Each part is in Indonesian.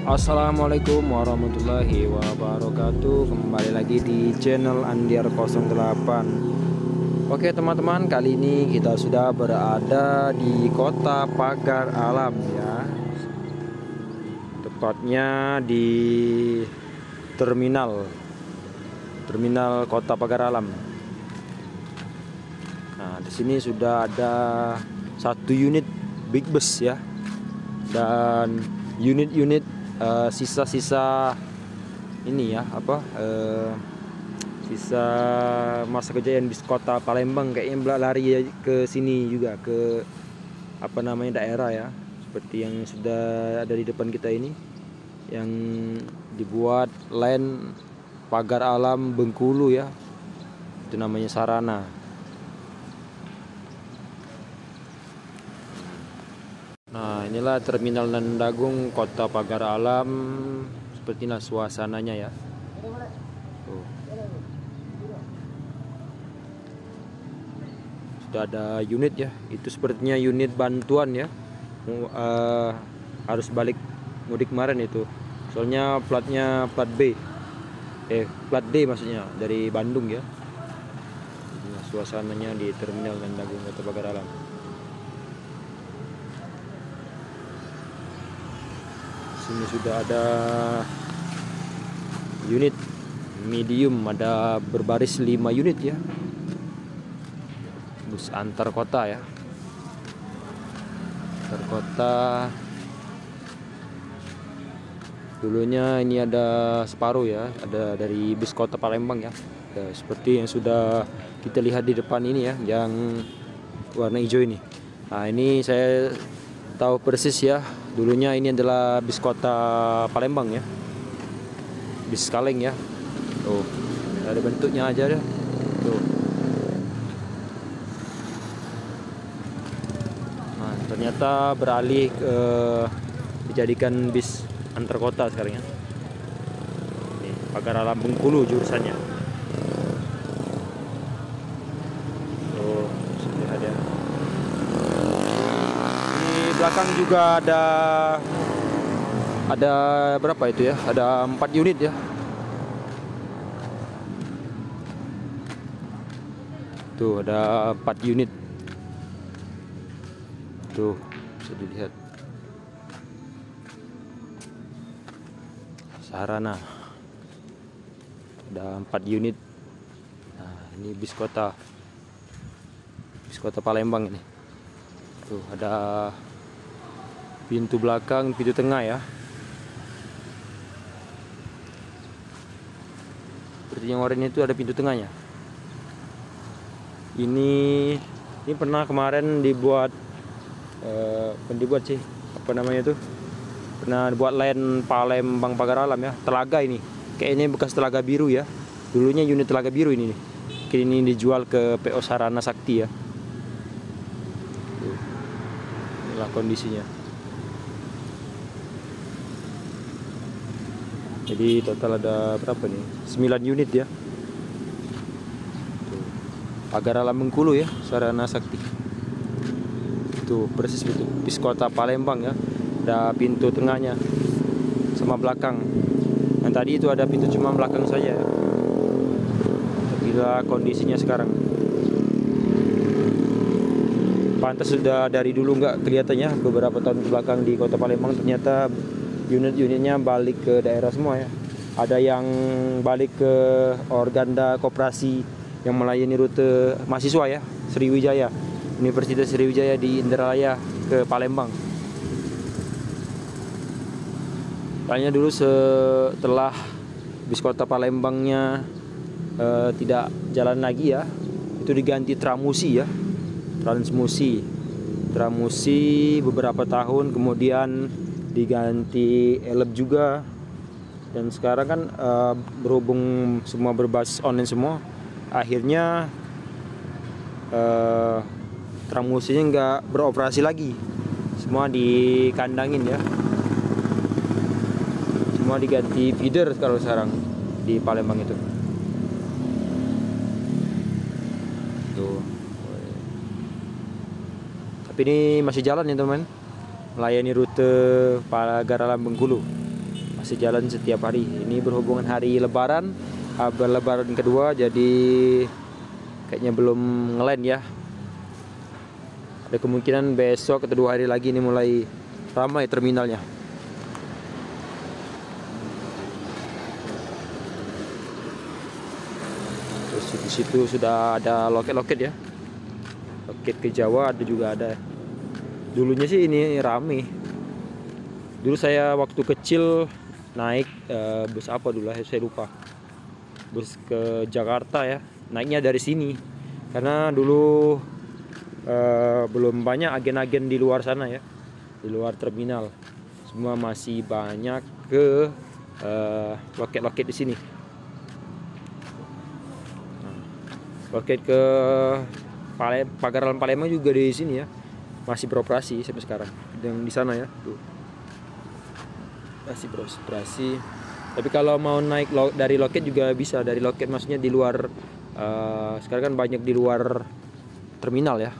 Assalamualaikum warahmatullahi wabarakatuh. Kembali lagi di channel Andiar 08. Oke teman-teman, kali ini kita sudah berada di kota Pagar Alam ya. Tepatnya di terminal kota Pagar Alam. Nah, di sini sudah ada satu unit big bus ya. Dan unit-unit sisa-sisa ini ya sisa masa kejayaan bis kota Palembang kayaknya lari ke sini juga, ke daerah ya, seperti yang sudah ada di depan kita ini yang dibuat line Pagar Alam Bengkulu ya, itu namanya Sarana. Nah, inilah terminal Nandagung Kota Pagar Alam. Seperti inilah suasananya ya. Tuh. Sudah ada unit ya. Itu sepertinya unit bantuan ya. Harus balik mudik kemarin itu. Soalnya platnya plat B. Plat D maksudnya, dari Bandung ya. Inilah suasananya di terminal Nandagung Kota Pagar Alam. Sini sudah ada unit medium, ada berbaris 5 unit ya, bus antar kota ya, antar kota. Dulunya ini ada separuh ya, ada dari bus kota Palembang ya, seperti yang sudah kita lihat di depan ini ya, yang warna hijau ini. Nah, ini saya tahu persis ya, dulunya ini adalah bis kota Palembang ya, bis kaleng ya. Tuh, ada bentuknya aja deh. Tuh. Nah, ternyata beralih ke dijadikan bis antar kota sekarang ya. Ini Pagar Alam Bengkulu jurusannya. Tuh, sudah ada. Belakang juga ada berapa itu ya, ada 4 unit ya. Tuh, ada 4 unit tuh, bisa dilihat Sarana, ada 4 unit. Nah, ini bis kota Palembang ini. Tuh, ada pintu belakang, pintu tengah ya. Seperti yang oranye itu ada pintu tengahnya. Ini pernah kemarin dibuat pernah dibuat line Palembang Pagar Alam ya, telaga ini. Kayaknya bekas telaga biru ya. Dulunya unit telaga biru ini nih. Kini dijual ke PO Sarana Sakti ya. Tuh. Inilah kondisinya. Jadi total ada berapa nih? 9 unit ya. Tuh. Pagar Alam Bengkulu ya, Sarana Sakti. Tuh, persis itu bis kota Palembang ya. Ada pintu tengahnya sama belakang. Yang tadi itu ada pintu cuma belakang saja ya. Bila kondisinya sekarang. Pantas sudah dari dulu nggak kelihatannya, beberapa tahun ke belakang di kota Palembang ternyata unit-unitnya balik ke daerah semua ya. Ada yang balik ke Organda Koperasi yang melayani rute mahasiswa ya, Sriwijaya, Universitas Sriwijaya di Indralaya ke Palembang. Kayaknya dulu setelah bis kota Palembangnya tidak jalan lagi ya, itu diganti Tramusi ya, Tramusi beberapa tahun kemudian diganti Eleb juga. Dan sekarang kan berhubung semua berbasis online semua, akhirnya Tramusinya nggak beroperasi lagi, semua dikandangin ya, semua diganti feeder kalau sekarang di Palembang itu. Tuh. Tapi ini masih jalan ya teman, melayani rute Pagar Alam Bengkulu. masih jalan setiap hari. Ini berhubungan hari Lebaran, Lebaran kedua, jadi kayaknya belum ngeland ya. Ada kemungkinan besok atau 2 hari lagi ini mulai ramai terminalnya. Terus di situ sudah ada loket-loket ya. Loket ke Jawa juga ada. Dulunya sih ini rame. Dulu saya waktu kecil naik bus apa dulu saya lupa. Bus ke Jakarta ya. Naiknya dari sini. Karena dulu belum banyak agen-agen di luar sana ya, di luar terminal. Semua masih banyak ke loket-loket di sini. Loket ke Pagaran Palembang juga di sini ya, masih beroperasi sampai sekarang. Yang di sana ya, tuh. Masih beroperasi. Tapi kalau mau naik dari loket juga bisa, dari loket maksudnya di luar. Sekarang kan banyak di luar terminal ya.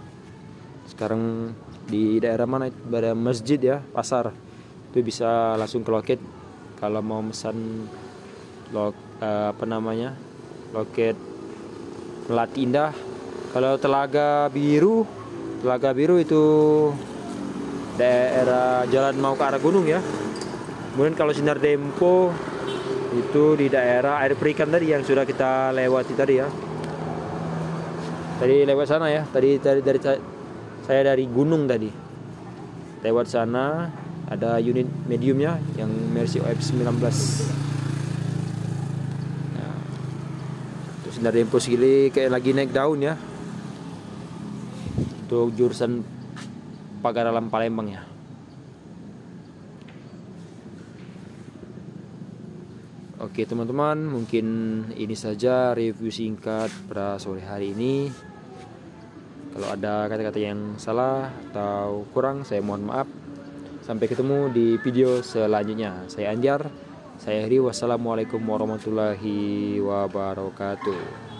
Sekarang di daerah mana? Pada masjid ya, pasar. Itu bisa langsung ke loket kalau mau pesan loket Melati Indah. Kalau Telaga Biru itu daerah jalan mau ke arah gunung ya. Kemudian kalau Sinar Dempo itu di daerah air perikan tadi yang sudah kita lewati tadi ya. Tadi lewat sana ya. Tadi saya dari gunung tadi. Lewat sana ada unit mediumnya yang Mercy OF 19. Nah, terus Sinar Dempo Sigili kayak lagi naik daun ya. Untuk jurusan Pagaralam Palembang ya. Oke teman-teman, mungkin ini saja review singkat pada sore hari ini. Kalau ada kata-kata yang salah atau kurang, saya mohon maaf. Sampai ketemu di video selanjutnya. Saya Anjar, saya Heri. Wassalamualaikum warahmatullahi wabarakatuh.